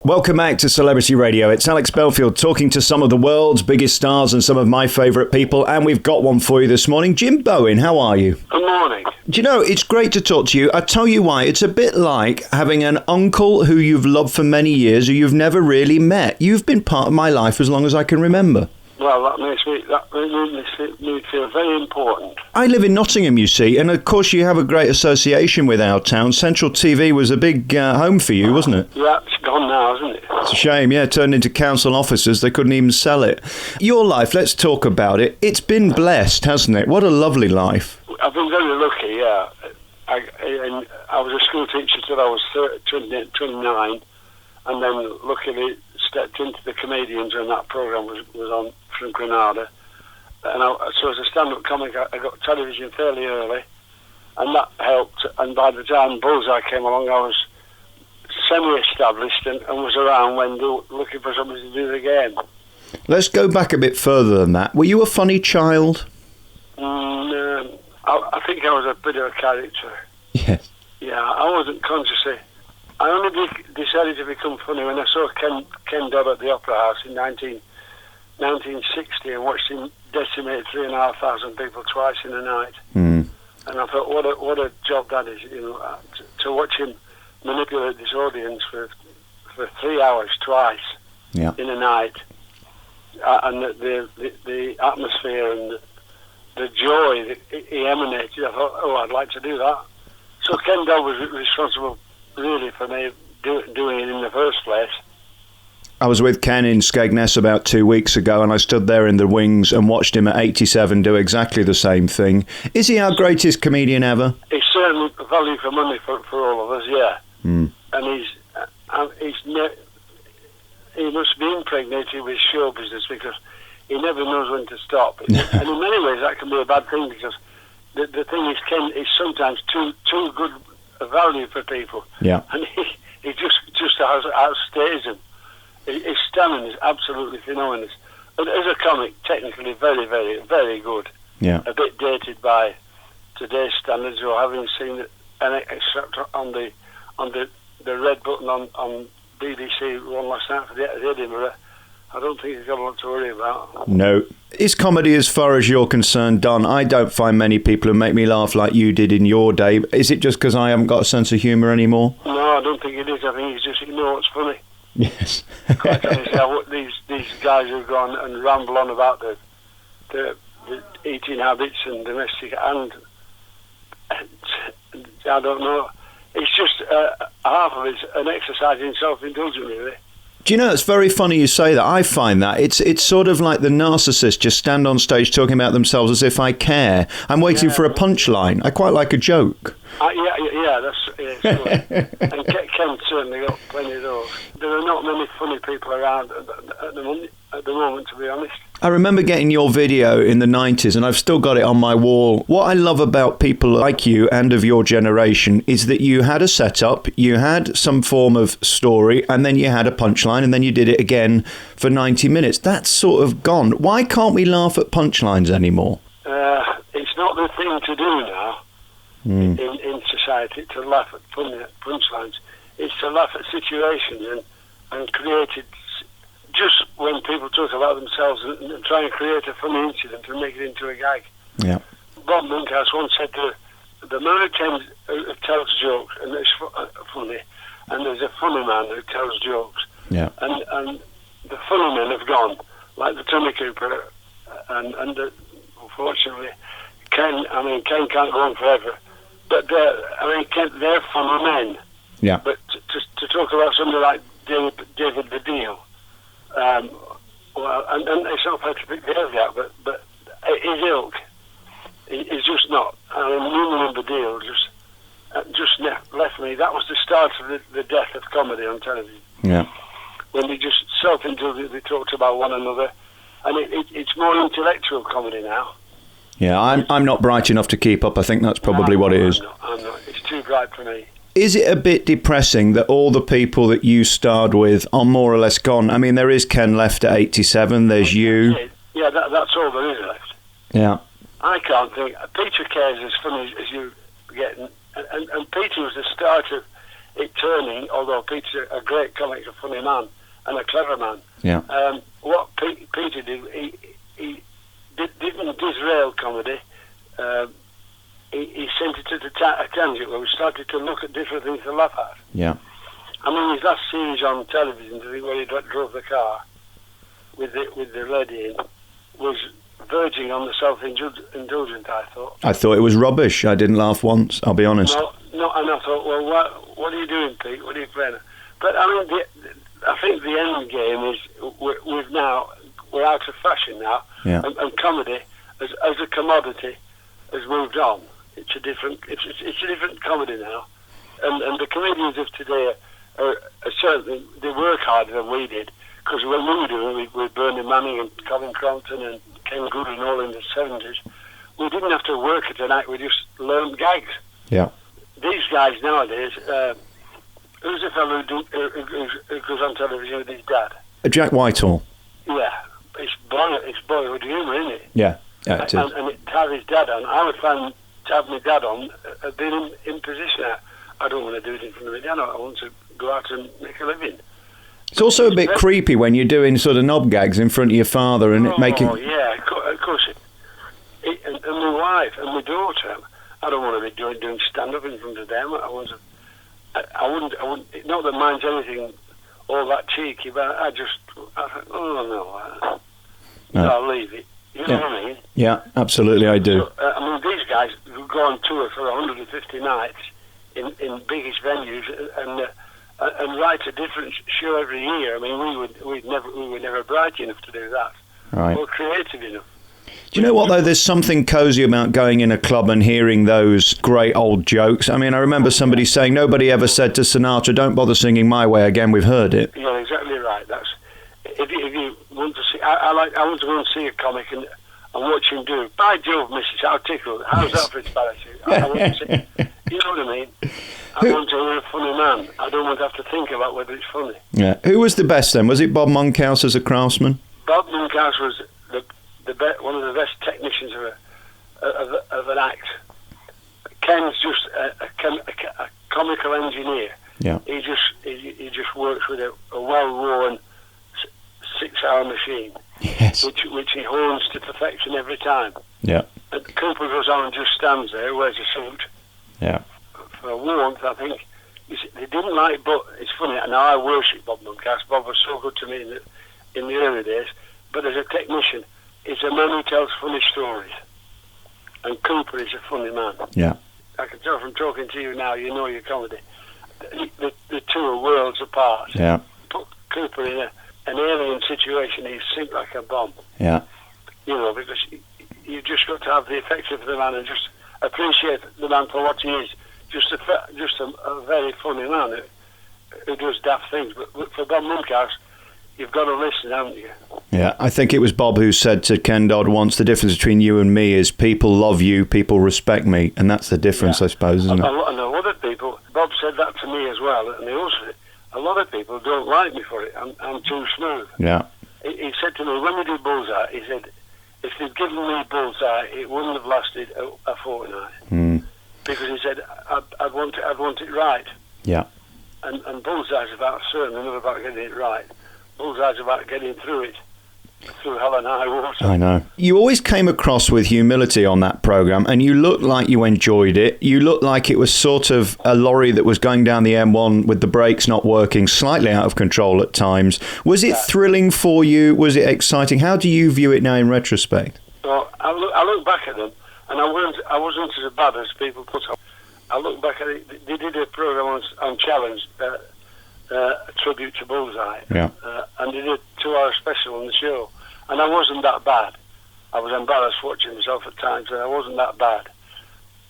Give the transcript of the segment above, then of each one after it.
Welcome back to Celebrity Radio. It's Alex Belfield talking to some of the world's biggest stars and some of my favourite people, and we've got one for you this morning. Jim Bowen, how are you? Good morning. Do you know, it's great to talk to you. I tell you why, it's a bit like having an uncle who you've loved for many years who you've never really met. You've been part of my life as long as I can remember. Well, that makes me feel very important. I live in Nottingham, you see, and of course you have a great association with our town. Central TV was a big home for you, wasn't it? Yeah, it's gone now, isn't it? It's a shame, yeah, turned into council officers. They couldn't even sell it. Your life, let's talk about it. It's been blessed, hasn't it? What a lovely life. I've been very lucky, yeah. I was a school teacher till I was 29, and then luckily stepped into the comedians when that programme was on from Granada. And so as a stand-up comic, I got television fairly early, and that helped. And by the time Bullseye came along, I was semi-established and was around when they were looking for somebody to do it again. Let's go back a bit further than that. Were you a funny child? I think I was a bit of a character. Yes. Yeah, I wasn't consciously. I only decided to become funny when I saw Ken Dodd at the Opera House in 1960 and watched him decimate 3,500 people twice in a night. Mm. And I thought, what a job that is, to watch him manipulate this audience for 3 hours twice in a night, and the atmosphere and the joy that he emanated. I thought, I'd like to do that. So Ken Dodd was responsible, really, for me doing it in the first place. I was with Ken in Skegness about 2 weeks ago, and I stood there in the wings and watched him at 87 do exactly the same thing. Is he our greatest comedian ever? He's certainly value for money for all of us, yeah. Mm. And he must be impregnated with show business because he never knows when to stop. And in many ways that can be a bad thing because the thing is, Ken is sometimes too good a value for people. Yeah. And he just outstays them. His stamina is absolutely phenomenal. But as a comic, technically very, very, very good. Yeah. A bit dated by today's standards, or having seen an excerpt on the red button on BBC one last night for the Edinburgh. I don't think he's got a lot to worry about. No. Is comedy, as far as you're concerned, done? I don't find many people who make me laugh like you did in your day. Is it just because I haven't got a sense of humour anymore? No, I don't think it is. I think it's just, what's funny. Yes. Quite honestly, these guys who go on and ramble on about the eating habits and domestic, and I don't know. It's just half of it's an exercise in self-indulgence, really. Do you know, it's very funny you say that. I find that. It's sort of like the narcissist just stand on stage talking about themselves as if I care. I'm waiting for a punchline. I quite like a joke. That's sure. And Ken certainly got plenty of those. There are not many funny people around at the moment, to be honest. I remember getting your video in the 90s, and I've still got it on my wall. What I love about people like you and of your generation is that you had a setup, you had some form of story, and then you had a punchline, and then you did it again for 90 minutes. That's sort of gone. Why can't we laugh at punchlines anymore? It's not the thing to do now in society, to laugh at punchlines. It's to laugh at situations and create it. Just when people talk about themselves and try and create a funny incident and make it into a gag. Yeah. Bob Monkhouse once said the man who tells jokes and it's funny, and there's a funny man who tells jokes. Yeah. And the funny men have gone, like the Tommy Cooper, and unfortunately, Ken can't go on forever. But they're funny men. Yeah. But to talk about somebody like David the Deal. And it's not fair to pick the heavy out, but his ilk is just not. Newman and the Deal just left me. That was the start of the death of comedy on television. Yeah. When they just self-indulgently talked about one another, and it's more intellectual comedy now. Yeah, I'm not bright enough to keep up. I think that's probably what it is. I'm not. It's too bright for me. Is it a bit depressing that all the people that you starred with are more or less gone? I mean, there is Ken left at 87, there's you. Yeah, that's all there is left. Yeah. I can't think. Peter Care's as funny as you get. And Peter was the start of it turning, although Peter's a great comic, a funny man, and a clever man. Yeah. What Peter did, he didn't disrail comedy. He sent it to a tangent where we started to look at different things to laugh at. Yeah. I mean, his last series on television, where he drove the car with the lady in, was verging on the self-indulgent, I thought. I thought it was rubbish. I didn't laugh once, I'll be honest. No, and I thought, well, what are you doing, Pete? What are you playing? But, I mean, I think the end game is we're out of fashion now, yeah. and comedy, as a commodity, has moved on. It's a different comedy now. And the comedians of today are certainly, they work harder than we did, because when we were doing it with Bernie Manning and Colin Crompton and Ken Good and all in the 70s, we didn't have to work at a night, we just learned gags. Yeah. These guys nowadays, who's the fellow who goes on television with his dad? Jack Whitehall. Yeah, it's boyhood humour, isn't it? Yeah, it is. And to have his dad on, I would find to have my dad on, being in position. I don't want to do it in front of my dad, I want to go out and make a living. It's also a bit creepy when you're doing sort of knob gags in front of your father and making... Oh, yeah, of course. And my wife and my daughter, I don't want to be doing stand-up in front of them. I wouldn't, not that mine's anything all that cheeky, but I thought, oh, no, I'll leave it. You know what I mean? Yeah, absolutely, I do. So, I mean, these guys who go on tour for 150 nights in biggest venues and write a different show every year. I mean, we were never bright enough to do that. Right. Or creative enough. Do you know what, though? There's something cosy about going in a club and hearing those great old jokes. I mean, I remember somebody saying, nobody ever said to Sinatra, don't bother singing My Way again, we've heard it. You're exactly right. That's if you want to see, I want to go and see a comic and watch him do. By Jove, Mrs. How tickled. How's that for its parachute? I want to see, you know what I mean? I want to hear a funny man. I don't want to have to think about whether it's funny. Yeah. Who was the best then? Was it Bob Monkhouse as a craftsman? Bob Monkhouse was one of the best technicians of an act. Ken's just a comical engineer. Yeah. He just works with a well-worn 6-hour machine. Yes. Which he hones to perfection every time. Yeah. And Cooper goes on and just stands there, wears a suit. Yeah. For warmth, I think. They didn't like, but it's funny, and I worship Bob Monkhouse. Bob was so good to me in the early days. But as a technician, he's a man who tells funny stories. And Cooper is a funny man. Yeah. I can tell from talking to you now, you know your comedy. The two are worlds apart. Yeah. Put Cooper in an alien situation, he'd sink like a bomb. Yeah. You know, because you've just got to have the effect of the man and just appreciate the man for what he is. Just a very funny man who does daft things. But for Bob Monkhouse, you've got to listen, haven't you? Yeah, I think it was Bob who said to Ken Dodd once, the difference between you and me is people love you, people respect me, and that's the difference, I suppose, isn't it? I know other people, Bob said that to me as well, and he also said, a lot of people don't like me for it, I'm too smooth. Yeah. He said to me, when we did Bullseye, he said, if they'd given me Bullseye, it wouldn't have lasted a fortnight. Because he said, I'd want it right. Yeah. And Bullseye's about certainly not about getting it right. Bullseye's about getting through it, through hell and high water. I know. You always came across with humility on that programme, and you looked like you enjoyed it. You looked like it was sort of a lorry that was going down the M1 with the brakes not working, slightly out of control at times. Was it thrilling for you? Was it exciting? How do you view it now in retrospect? Well, I look back at them, and I wasn't as bad as people put up. I look back at it. They did a programme on Challenge, a tribute to Bullseye, and they did a 2-hour special on the show, and I wasn't that bad. I was embarrassed watching myself at times, and I wasn't that bad.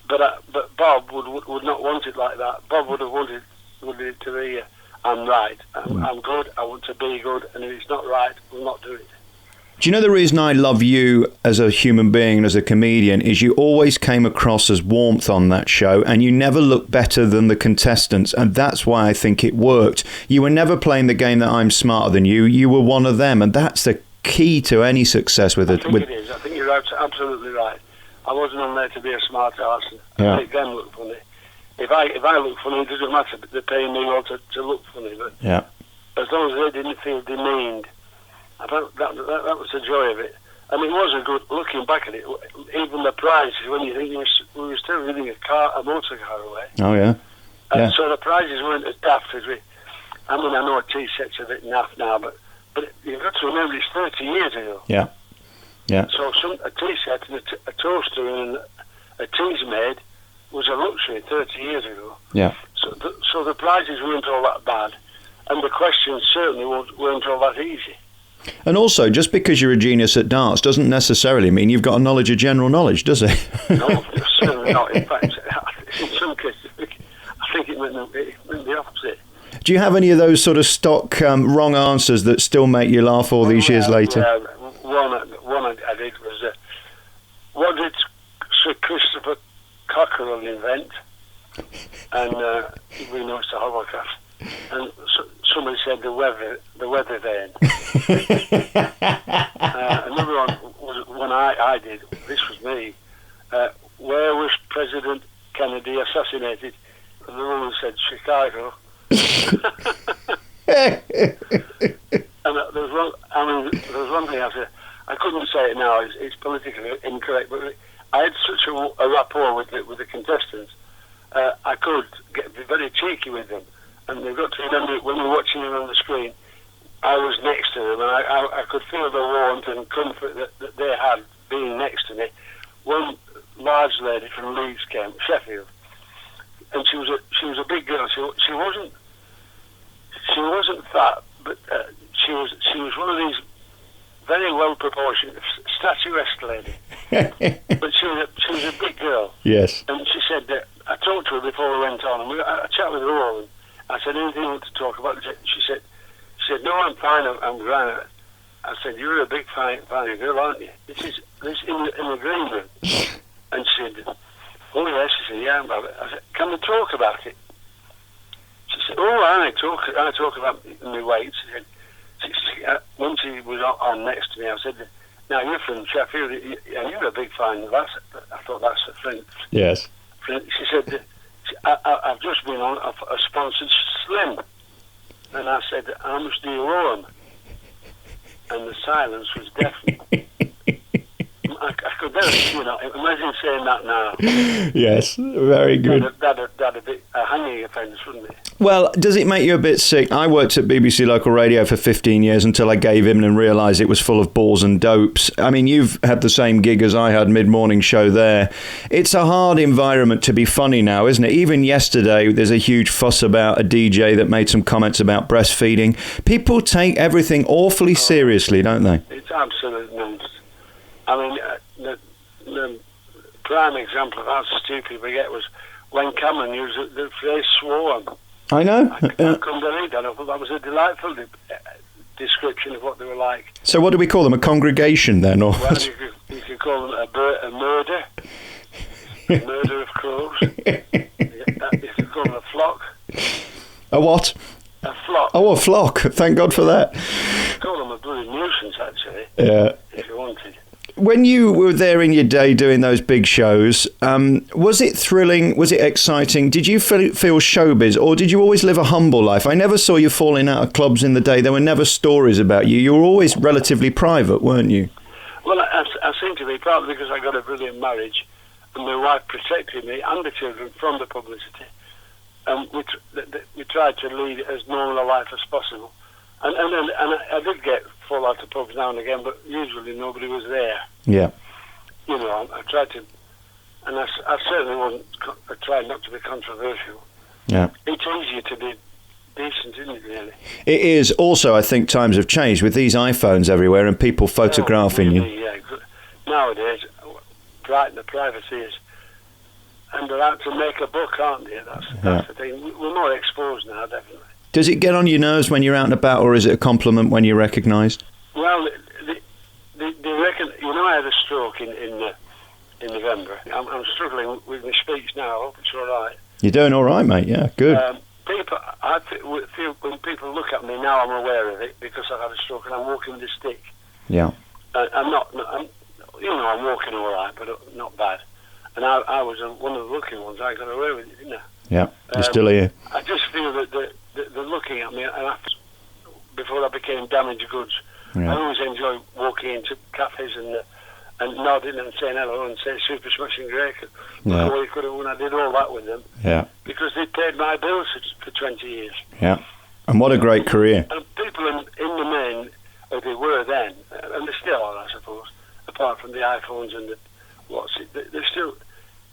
But Bob would not want it like that. Bob would have wanted it to be, I'm right, I'm good, I want to be good, and if it's not right, we'll not do it. Do you know the reason I love you as a human being and as a comedian is you always came across as warmth on that show, and you never looked better than the contestants, and that's why I think it worked. You were never playing the game that I'm smarter than you. You were one of them, and that's the key to any success with it. It is. I think you're absolutely right. I wasn't on there to be a smart arse and make them look funny. if I look funny, it doesn't matter. They're paying me all to look funny. But Yeah. as long as they didn't feel demeaned, I thought that was the joy of it. And it was a good, looking back at it, even the prizes, when you think we were still leaving a motor car away. Oh, yeah. Yeah. So the prizes weren't as daft as we, I mean, I know a tea set's a bit naff now, but you've got to remember it's 30 years ago. Yeah. Yeah. So a tea set and a toaster and a tea's made was a luxury 30 years ago. Yeah. So the prizes weren't all that bad, and the questions certainly weren't all that easy. And also, just because you're a genius at darts doesn't necessarily mean you've got a knowledge of general knowledge, does it? No, certainly not. In fact, in some cases, I think it meant the opposite. Do you have any of those sort of stock wrong answers that still make you laugh all these years later? Yeah, one I did was, what did Sir Christopher Cockerell invent? And we know it's a hovercraft. And somebody said the weather vane. Another one was one I did. This was me. Where was President Kennedy assassinated? And the woman said Chicago. And there was one thing I said. I couldn't say it now. It's politically incorrect, but I had such a rapport with the contestants. I could be very cheeky with them. And they've got to remember, when we're watching them on the screen, I was next to them, and I could feel the warmth and comfort that they had being next to me. One large lady from Leeds came, Sheffield, and she was a big girl. She wasn't fat, but she was one of these very well proportioned, statuesque lady. But she was a big girl. Yes. And she said that I talked to her before we went on, and I chatted with her all. And I said, anything you want to talk about? She said, no, I'm fine, I'm grand. I said, you're a big fine girl, aren't you? This in the green room. And she said, oh yes. She said, yeah. I said, can we talk about it? She said, oh, I talk about my weight. She said, when she was on next to me, I said, now you're from Sheffield, and you're a big fine lass. I thought that's a thing. Yes. She said, I've just been on a sponsored Slim. And I said, how much do you owe them? And the silence was deafening. I could never, imagine saying that now. Yes, very good. That'd be a hanging offence, wouldn't it? Well, does it make you a bit sick? I worked at BBC Local Radio for 15 years until I gave in and realised it was full of balls and dopes. I mean, you've had the same gig as I had, mid-morning show there. It's a hard environment to be funny now, isn't it? Even yesterday, there's a huge fuss about a DJ that made some comments about breastfeeding. People take everything awfully seriously, don't they? It's absolute nonsense. I mean, the prime example of how stupid we get was when Cameron used the phrase swarm. I know. I couldn't believe that. I thought that was a delightful description of what they were like. So what do we call them, a congregation then? Or well, you could call them a murder. A murder of crows. You could call them a flock. A what? A flock. Oh, a flock. Thank God for that. You could call them a bloody nuisance, actually. Yeah. If you wanted. When you were there in your day doing those big shows, was it thrilling? Was it exciting? Did you feel showbiz, or did you always live a humble life? I never saw you falling out of clubs in the day. There were never stories about you. You were always relatively private, weren't you? Well, I seem to be, partly because I got a brilliant marriage, and my wife protected me and the children from the publicity. And we tried to lead as normal a life as possible. And I did get fall out of pubs now and again, but usually nobody was there. Yeah. I tried to, and I certainly wasn't. I tried not to be controversial. Yeah. It's easier to be decent, isn't it? Really. It is. Also, I think times have changed with these iPhones everywhere and people photographing you. Yeah. Nowadays, the privacy is, and they're out to make a buck, aren't they? That's the thing. We're more exposed now, definitely. Does it get on your nerves when you're out and about, or is it a compliment when you're recognised? Well, they reckon. I had a stroke in November. I'm struggling with my speech now. I hope it's all right. You're doing all right, mate. Yeah, good. I feel when people look at me now, I'm aware of it because I've had a stroke and I'm walking with a stick. Yeah. I'm walking all right, but not bad. And I was one of the lucky ones. I got away with it, didn't I? Yeah, you're still here. I just feel that they're looking at me, and before I became damaged goods, I always enjoyed walking into cafes and nodding and saying hello and saying Super Smashing Great. Look what you could have won. I did all that with them. Yeah. Because they paid my bills for 20 years. Yeah. And what a great career. And people in the main, or they were then, and they still are, I suppose, apart from the iPhones and they're still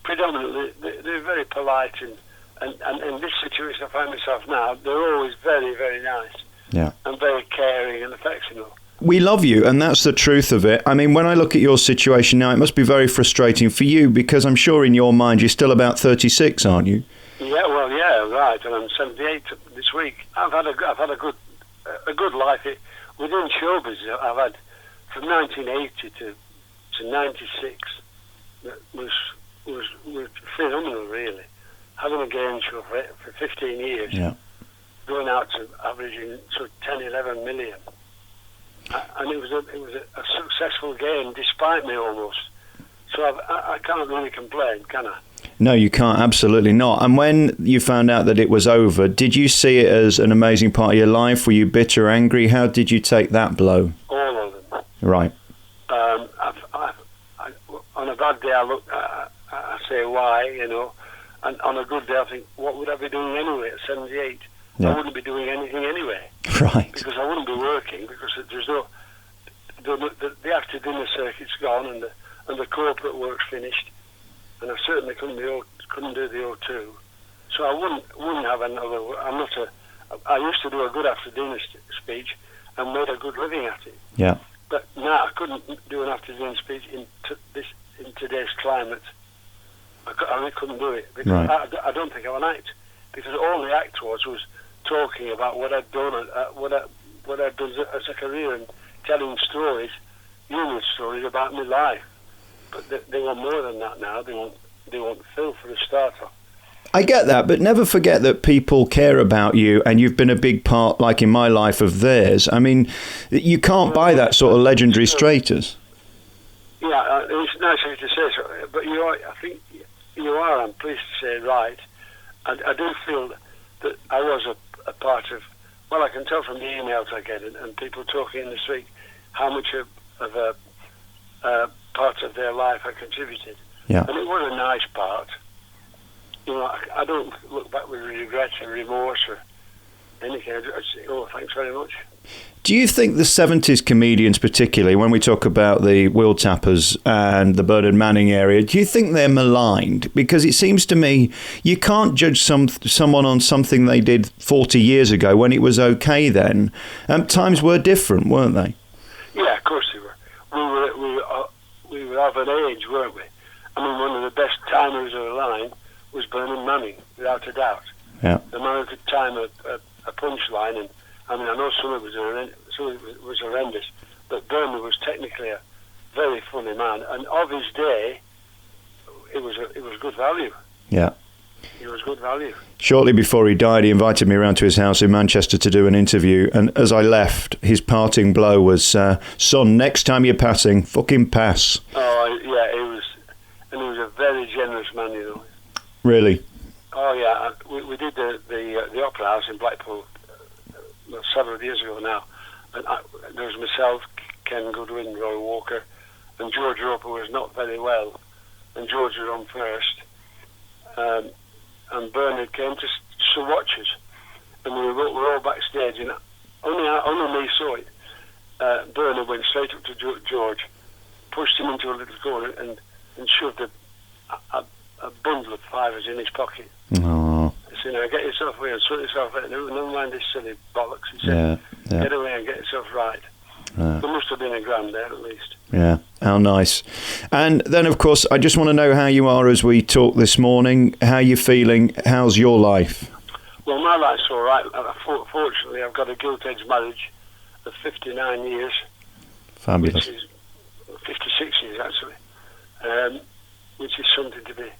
predominantly, they're very polite and in this situation I find myself now, they're always very, very nice. Yeah. And very caring and affectionate. We love you, and that's the truth of it. I mean, when I look at your situation now, it must be very frustrating for you, because I'm sure in your mind you're still about 36, aren't you? Yeah, well, yeah, right, and I'm 78 this week. I've had a good life within showbiz. I've had from 1980 to 96. That was phenomenal, really. Having a game show for 15 years, going out to averaging sort of 10, 11 million. And it was a successful game, despite me almost. So I can't really complain, can I? No, you can't, absolutely not. And when you found out that it was over, did you see it as an amazing part of your life? Were you bitter, angry? How did you take that blow? All of them. Right. On a bad day, I say why, you know. And on a good day, I think, what would I be doing anyway at 78? I wouldn't be doing anything anyway. Right. Because I wouldn't be working, because there's the after dinner circuit's gone and the corporate work's finished, and I certainly couldn't do the O2. So I wouldn't have another. I used to do a good after dinner speech and made a good living at it. Yeah. But now I couldn't do an after dinner speech in today's climate. I couldn't do it because I don't think I'm an act, because all the act was talking about what I'd done, what I'd done as a career, and telling stories, humorous stories about my life. But they want more than that now. They want Phil for a starter. I get that, but never forget that people care about you, and you've been a big part, like in my life, of theirs. I mean, you can't buy that sort of legendary status. Yeah, it's nice of you to say so, but I think you are, I'm pleased to say, right. I do feel that I was a part of, well, I can tell from the emails I get and people talking in the street how much of a part of their life I contributed. Yeah. And it was a nice part. You know, I don't look back with regret or remorse or anything. I say, oh, thanks very much. Do you think the 70s comedians, particularly when we talk about the Wheeltappers and the Bernard Manning area, do you think they're maligned? Because it seems to me you can't judge someone on something they did 40 years ago when it was okay then. Times were different, weren't they? Yeah, of course they were. We were of an age, weren't we? I mean, one of the best timers of the line was Bernard Manning, without a doubt. Yeah. The man who could time a punchline, and I mean, I know some of it was horrendous, but Bernard was technically a very funny man, and of his day, it was good value. Yeah. It was good value. Shortly before he died, he invited me around to his house in Manchester to do an interview, and as I left, his parting blow was, son, next time you're passing, fucking pass. Oh, yeah, he was a very generous man, you know. Really? Oh, yeah, we did the Opera House in Blackpool several years ago now, and there was myself, Ken Goodwin, Roy Walker, and George Roper was not very well, and George was on first, and Bernard came to watch us, and we were all backstage, and only me saw it. Bernard went straight up to George, pushed him into a little corner, and shoved a bundle of fivers in his pocket. Oh. So, you know, get yourself away and sort yourself out. Never mind this silly bollocks. He said, get away and get yourself right. There must have been a grand there at least. Yeah, how nice. And then, of course, I just want to know how you are as we talk this morning. How you feeling? How's your life? Well, my life's all right. Fortunately, I've got a gilt-edged marriage of 59 years. Fabulous. Which is 56 years, actually. Which is something to be,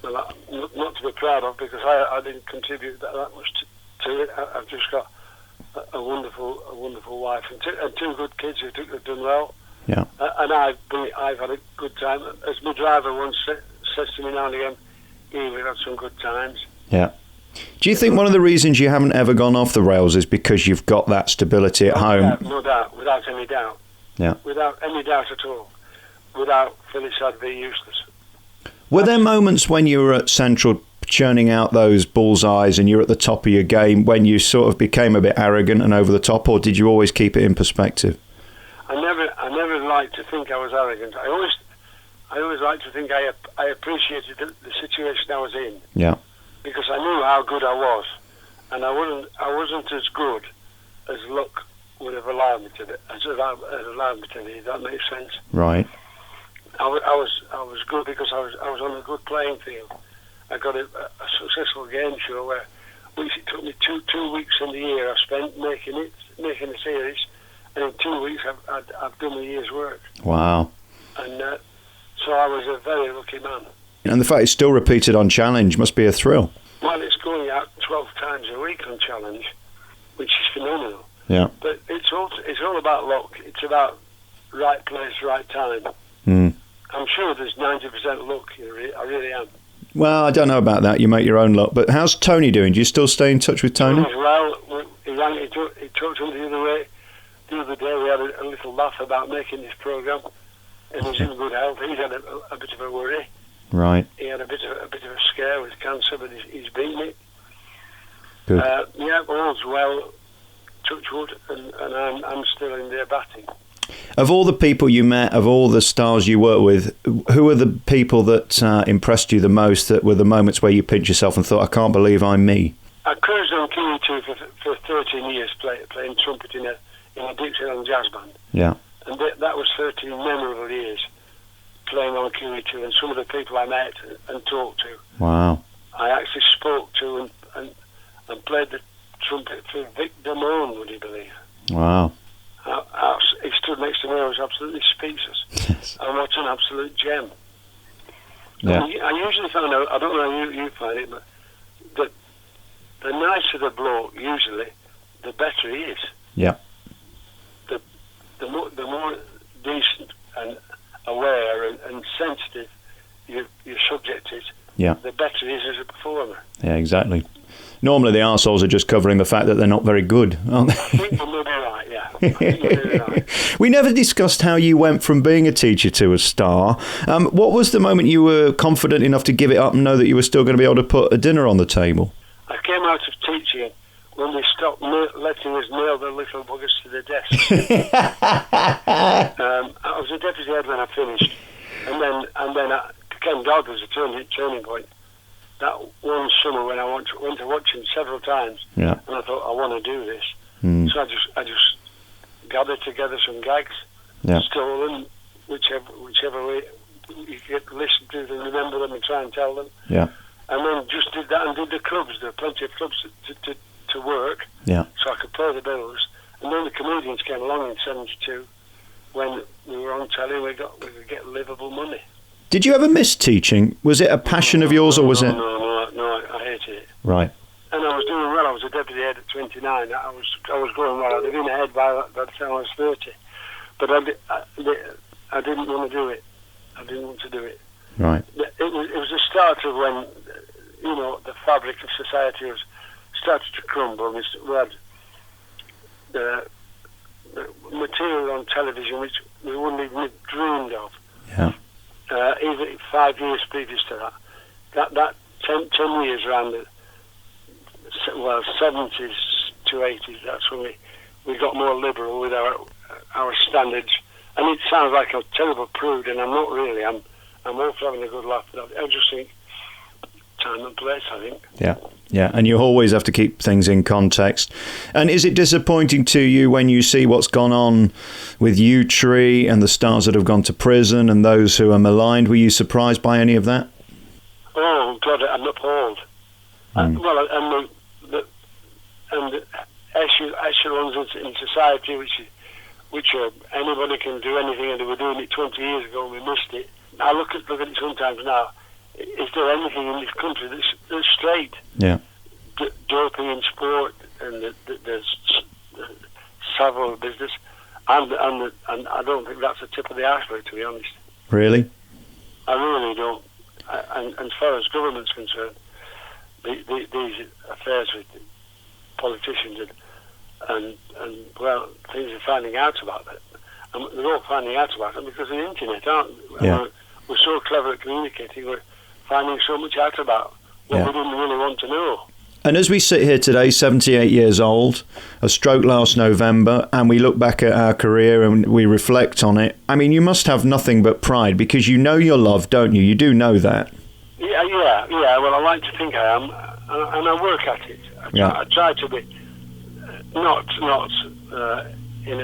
well, not to be proud of, because I didn't contribute that much to it. I've just got a wonderful wife and two good kids who've done well. Yeah. And I've had a good time. As my driver once says to me now and again, we've had some good times. Yeah. Do you think one of the reasons you haven't ever gone off the rails is because you've got that stability at home? No doubt, without any doubt. Yeah. Without any doubt at all. Without Phyllis, I'd be useless. Were there moments when you were at Central churning out those bullseyes and you're at the top of your game when you sort of became a bit arrogant and over the top, or did you always keep it in perspective? I never liked to think I was arrogant. I always liked to think I appreciated the situation I was in. Yeah. Because I knew how good I was, and I wasn't as good as luck would have allowed me to be. If that makes sense. Right. I was good because I was on a good playing field. I got a successful game show which it took me two weeks in the year I spent making a series, and in 2 weeks I've done a year's work. Wow. And so I was a very lucky man. And the fact it's still repeated on Challenge must be a thrill. Well, it's going out 12 times a week on Challenge, which is phenomenal. Yeah. But it's all about luck. It's about right place, right time. Mm. I'm sure there's 90% luck. I really am. Well, I don't know about that. You make your own luck. But how's Tony doing? Do you still stay in touch with Tony? Well, he talked to me the other day. We had a little laugh about making this programme, and he's in good health. He's had a bit of a worry. Right. He had a bit of a scare with cancer, but he's beaten it. Good. Yeah, all's well, touch wood, and I'm still in there batting. Of all the people you met, of all the stars you worked with, who are the people that impressed you the most, that were the moments where you pinched yourself and thought, I can't believe I'm me? I cruised on QE2 for 13 years, playing trumpet in a Dixieland jazz band. Yeah. And that was 13 memorable years, playing on QE2, and some of the people I met and talked to. Wow. I actually spoke to and played the trumpet for Vic Damone, would you believe? Wow. He stood next to me. I was absolutely speechless. Yes. And what an absolute gem. Yeah. I usually find out, I don't know how you find it, but the nicer the bloke, usually, the better he is. Yeah. The more decent and aware and sensitive your subject is, Yeah. the better he is as a performer. Yeah, exactly. Normally the arseholes are just covering the fact that they're not very good, aren't they? I think you may be right, yeah. I think you may be right. We never discussed how you went from being a teacher to a star. What was the moment you were confident enough to give it up and know that you were still going to be able to put a dinner on the table? I came out of teaching when they stopped letting us nail the little buggers to the desk. I was a deputy head when I finished, and then Ken Dodd was a turning point. That one summer when I went to watch him several times, Yeah. and I thought, I want to do this. Mm. So I just gathered together some gags, Yeah. stole them, whichever way you could listen to them, remember them, and try and tell them. Yeah. And then just did that and did the clubs. There were plenty of clubs to work, Yeah. so I could pay the bills. And then the comedians came along in '72 when we were on telly. We could get livable money. Did you ever miss teaching? Was it a passion of yours, or was it? No, I hated it. Right. And I was doing well. I was a deputy head at 29. I was going well. I'd have been ahead by the time I was 30. But I didn't want to do it. I didn't want to do it. Right. It was the start of when, the fabric of society started to crumble. We had the material on television which we wouldn't even have dreamed of. Yeah. Even 5 years previous to that 10 years around the 70s to 80s, that's when we got more liberal with our standards. And it sounds like a terrible prude, and I'm not really. I'm also having a good laugh. But I just think time and place, I think. Yeah. Yeah, and you always have to keep things in context. And is it disappointing to you when you see what's gone on with U-Tree and the stars that have gone to prison and those who are maligned? Were you surprised by any of that? Oh, God, I'm appalled. And the echelons in society, which anybody can do anything, and they were doing it 20 years ago and we missed it. I look at it sometimes now. Is there anything in this country that's straight? Yeah. Doping in sport and the travel business, and I don't think that's the tip of the iceberg, to be honest. Really? I really don't. And as far as government's concerned, these affairs with politicians and well, things are finding out about it. And they're all finding out about it because of the internet, aren't they? Yeah. We're so clever at communicating, we're finding so much out about what we didn't really want to know. And as we sit here today, 78 years old, a stroke last November, and we look back at our career and we reflect on it, I mean, you must have nothing but pride because you know you're loved, don't you? You do know that. Yeah. Well, I like to think I am, and I work at it. I try to be not in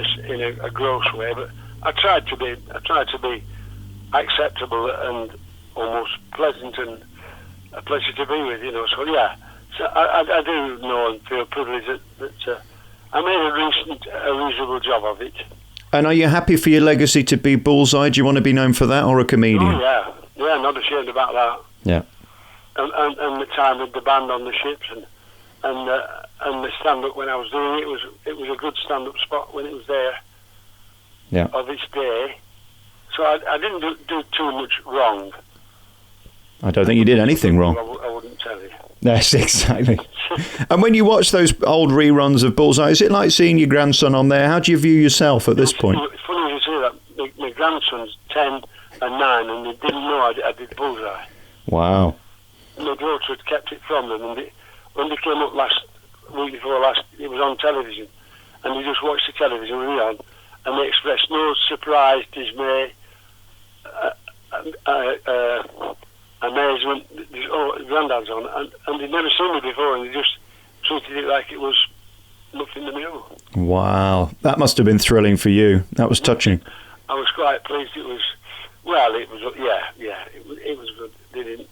a gross way, but I try to be acceptable and almost pleasant and a pleasure to be with. So yeah. So I do know and feel privileged that I made a reasonable job of it. And are you happy for your legacy to be Bullseye? Do you want to be known for that or a comedian? Oh yeah, not ashamed about that. Yeah. And the time with the band on the ships and the stand up when I was doing it was a good stand up spot when it was there. Yeah. Of its day. So I didn't do too much wrong. I don't think you did anything wrong. I wouldn't tell you. Yes, exactly. And when you watch those old reruns of Bullseye, is it like seeing your grandson on there? How do you view yourself at this point? It's funny you say that. My grandson's 10 and 9, and they didn't know I did Bullseye. Wow. My daughter had kept it from them, and when they came up week before last, it was on television, and they just watched the television rerun, and they expressed no surprise, dismay, amazement. Granddad's on, and they'd never seen me before, and they just treated it like it was nothing new. Wow, that must have been thrilling for you. That was touching. I was quite pleased. It was good. They didn't.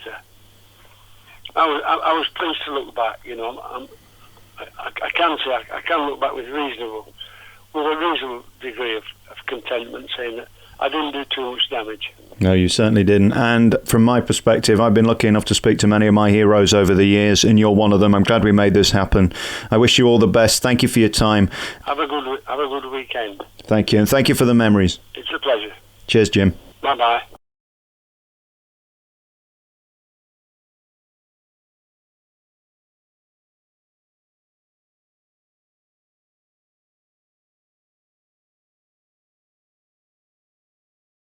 I was pleased to look back. I can say I can look back with a reasonable degree of contentment, saying that I didn't do too much damage. No, you certainly didn't. And from my perspective, I've been lucky enough to speak to many of my heroes over the years, and you're one of them. I'm glad we made this happen. I wish you all the best. Thank you for your time. Have a good weekend. Thank you, and thank you for the memories. It's a pleasure. Cheers, Jim. Bye-bye.